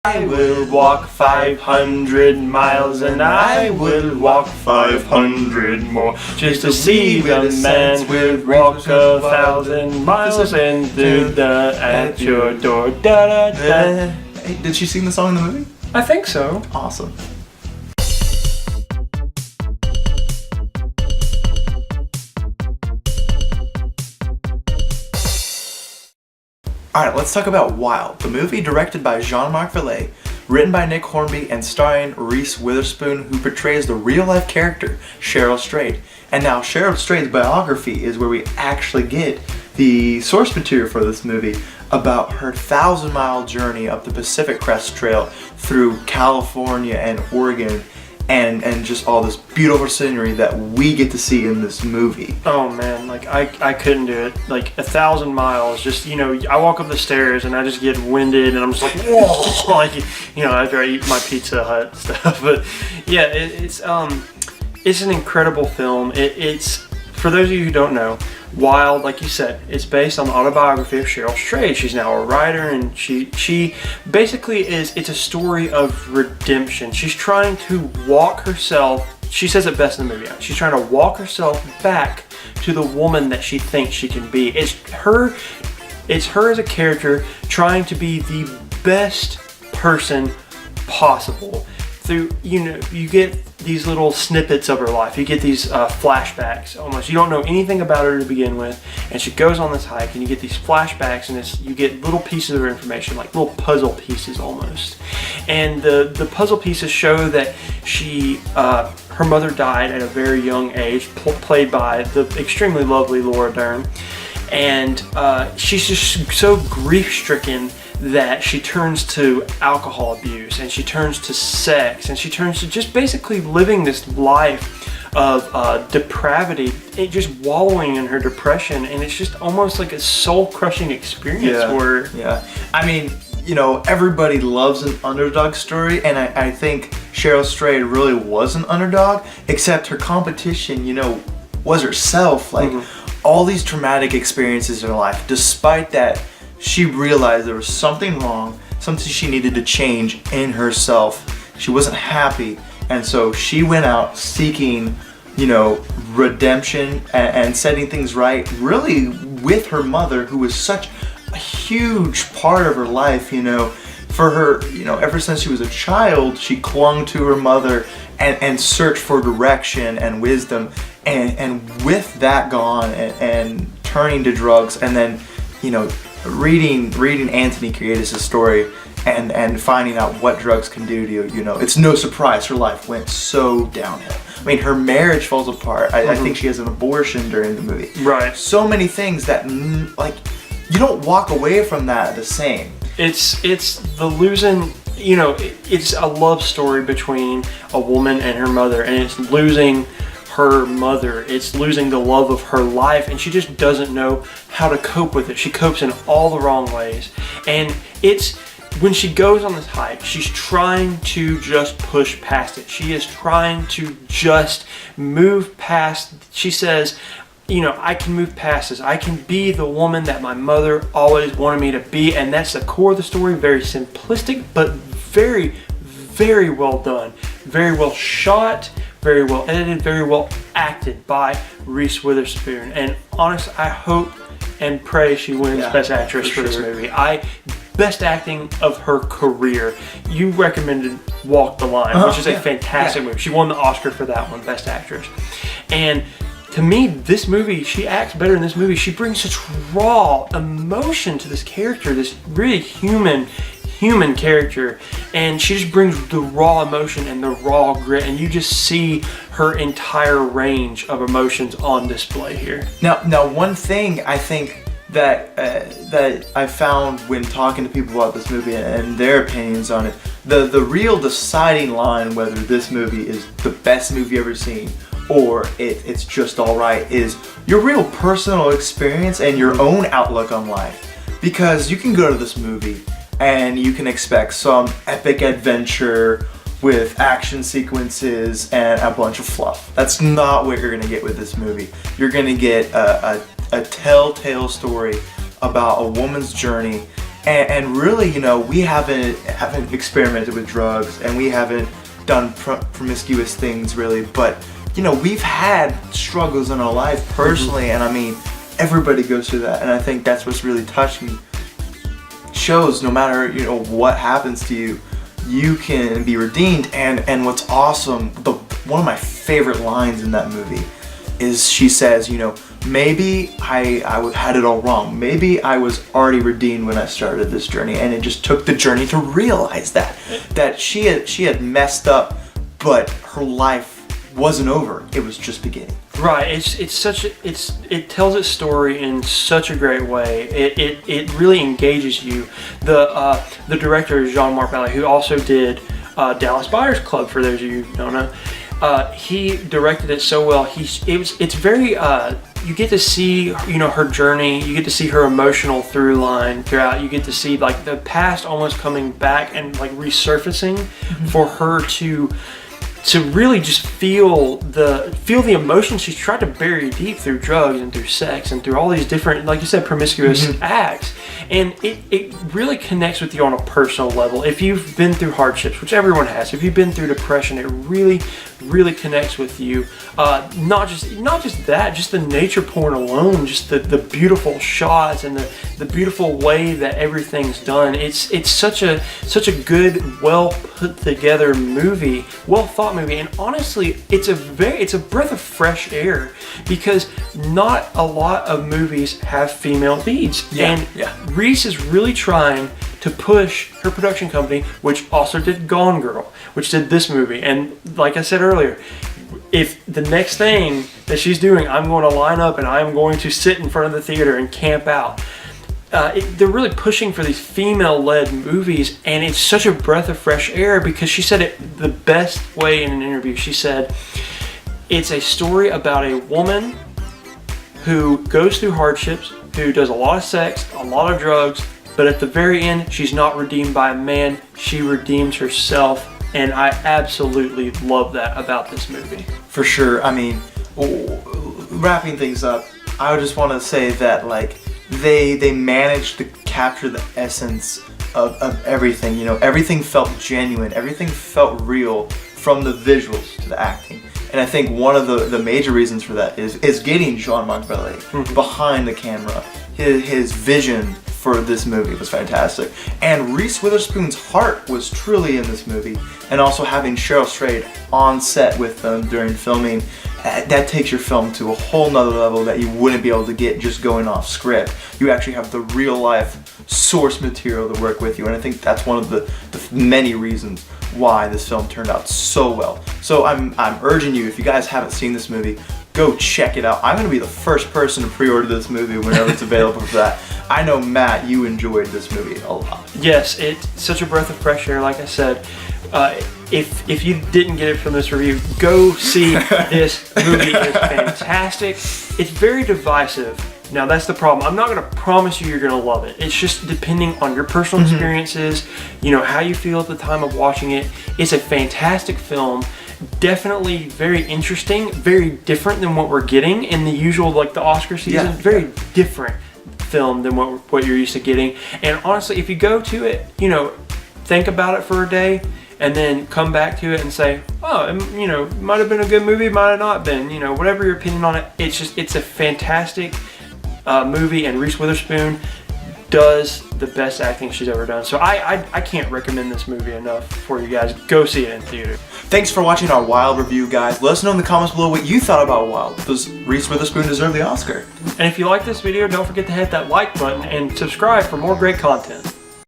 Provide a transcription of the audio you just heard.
I will walk 500 miles and I will walk 500 more just to see the man who walk 1,000 miles and do the at your door. Da, da, da. Hey, did she sing the song in the movie? I think so. Awesome. Alright, let's talk about Wild, the movie directed by Jean-Marc, written by Nick Hornby, and starring Reese Witherspoon, who portrays the real-life character, Cheryl Strayed. And now, Cheryl Strayed's biography is where we actually get the source material for this movie about her 1,000-mile journey up the Pacific Crest Trail through California and Oregon, and just all this beautiful scenery that we get to see in this movie. Oh man, like I couldn't do it. Like 1,000 miles, just, you know, I walk up the stairs and I just get winded and I'm just like, whoa, like, you know, after I eat my Pizza Hut stuff. But yeah, it's an incredible film. It's, for those of you who don't know, Wild, like you said, it's based on the autobiography of Cheryl Strayed. She's now a writer, and she basically it's a story of redemption. She's trying to walk herself, she says it best in the movie, she's trying to walk herself back to the woman that she thinks she can be. It's her as a character trying to be the best person possible. Through, you know, you get these little snippets of her life. You get these flashbacks almost. You don't know anything about her to begin with, and she goes on this hike and you get these flashbacks, and you get little pieces of her information, like little puzzle pieces almost. And the puzzle pieces show that her mother died at a very young age, played by the extremely lovely Laura Dern. And she's just so grief-stricken that she turns to alcohol abuse, and she turns to sex, and she turns to just basically living this life of depravity, just wallowing in her depression, and it's just almost like a soul-crushing experience for her. Yeah, I mean, you know, everybody loves an underdog story, and I think Cheryl Strayed really was an underdog, except her competition, you know, was herself. Like, all these traumatic experiences in her life, despite that, she realized there was something wrong, something she needed to change in herself. She wasn't happy, and so she went out seeking, you know, redemption and setting things right, really with her mother, who was such a huge part of her life, you know. For her, you know, ever since she was a child, she clung to her mother and searched for direction and wisdom, and with that gone and turning to drugs, and then, you know, reading Anthony Kiedis' story and finding out what drugs can do to you, you know, it's no surprise her life went so downhill. I mean, her marriage falls apart. I think she has an abortion during the movie. Right. So many things that, like, you don't walk away from that the same. It's the losing, you know, it's a love story between a woman and her mother, and it's losing her mother, it's losing the love of her life, and she just doesn't know how to cope with it. She copes in all the wrong ways, and it's when she goes on this hike, she's trying to just push past it. She is trying to just move past. She says, you know, I can move past this. I can be the woman that my mother always wanted me to be, and that's the core of the story. Very simplistic, but very, very well done. Very well shot, very well edited, very well acted by Reese Witherspoon. And honestly, I hope and pray she wins Best Actress for this movie. Best acting of her career. You recommended Walk the Line, which is a fantastic movie. She won the Oscar for that one, Best Actress. And to me, this movie, she acts better in this movie. She brings such raw emotion to this character, this really human character, and she just brings the raw emotion and the raw grit, and you just see her entire range of emotions on display here. Now, one thing I think that I found when talking to people about this movie and their opinions on it, the real deciding line whether this movie is the best movie ever seen or it's just alright is your real personal experience and your own outlook on life. Because you can go to this movie and you can expect some epic adventure with action sequences and a bunch of fluff. That's not what you're gonna get with this movie. You're gonna get a telltale story about a woman's journey And really, you know, we haven't experimented with drugs, and we haven't done promiscuous things really, but you know, we've had struggles in our life personally, and I mean, everybody goes through that, and I think that's what's really touching. Shows no matter, you know, what happens to you, you can be redeemed. And what's awesome, one of my favorite lines in that movie is she says, you know, maybe I had it all wrong. Maybe I was already redeemed when I started this journey, and it just took the journey to realize that she had messed up, but her life wasn't over. It was just beginning. Right. It tells its story in such a great way. It really engages you. The director is Jean-Marc, who also did Dallas Buyers Club. For those of you who don't know, he directed it so well. It's very. You get to see, you know, her journey. You get to see her emotional through line throughout. You get to see like the past almost coming back and like resurfacing for her to really just feel the emotions she's tried to bury deep through drugs and through sex and through all these different, like you said, promiscuous acts. And it really connects with you on a personal level. If you've been through hardships, which everyone has, if you've been through depression, it really connects with you. Not just that, just the nature porn alone, just the beautiful shots and the beautiful way that everything's done. It's such a good, well put together movie, well thought movie, and honestly, it's a breath of fresh air, because not a lot of movies have female leads. Reese is really trying to push her production company, which also did Gone Girl, which did this movie. And like I said earlier, if the next thing that she's doing, I'm going to line up and I'm going to sit in front of the theater and camp out. They're really pushing for these female-led movies, and it's such a breath of fresh air, because she said it the best way in an interview. She said, it's a story about a woman who goes through hardships, who does a lot of sex, a lot of drugs, but at the very end, she's not redeemed by a man. She redeems herself, and I absolutely love that about this movie. For sure. I mean, wrapping things up, I would just want to say that like they managed to capture the essence of everything. You know, everything felt genuine. Everything felt real, from the visuals to the acting. And I think one of the major reasons for that is getting Jean-Marc behind the camera. His vision for this movie was fantastic. And Reese Witherspoon's heart was truly in this movie. And also having Cheryl Strayed on set with them during filming, that takes your film to a whole nother level that you wouldn't be able to get just going off script. You actually have the real life source material to work with you. And I think that's one of the many reasons why this film turned out so well. So I'm urging you, if you guys haven't seen this movie, go check it out. I'm going to be the first person to pre-order this movie whenever it's available for that. I know, Matt, you enjoyed this movie a lot. Yes, it's such a breath of fresh air, like I said. If you didn't get it from this review, go see this movie. It's fantastic. It's very divisive. Now that's the problem. I'm not going to promise you're going to love it. It's just depending on your personal experiences, you know, how you feel at the time of watching it. It's a fantastic film. Definitely very interesting, very different than what we're getting in the usual, like the Oscar season. Very different film than what you're used to getting. And honestly, if you go to it, you know, think about it for a day, and then come back to it and say, oh, you know, might have been a good movie, might have not been, you know, whatever your opinion on it. It's a fantastic movie, and Reese Witherspoon does the best acting she's ever done. So I can't recommend this movie enough for you guys. Go see it in theater. Thanks for watching our Wild review, guys. Let us know in the comments below what you thought about Wild. Does Reese Witherspoon deserve the Oscar? And if you like this video, don't forget to hit that like button and subscribe for more great content.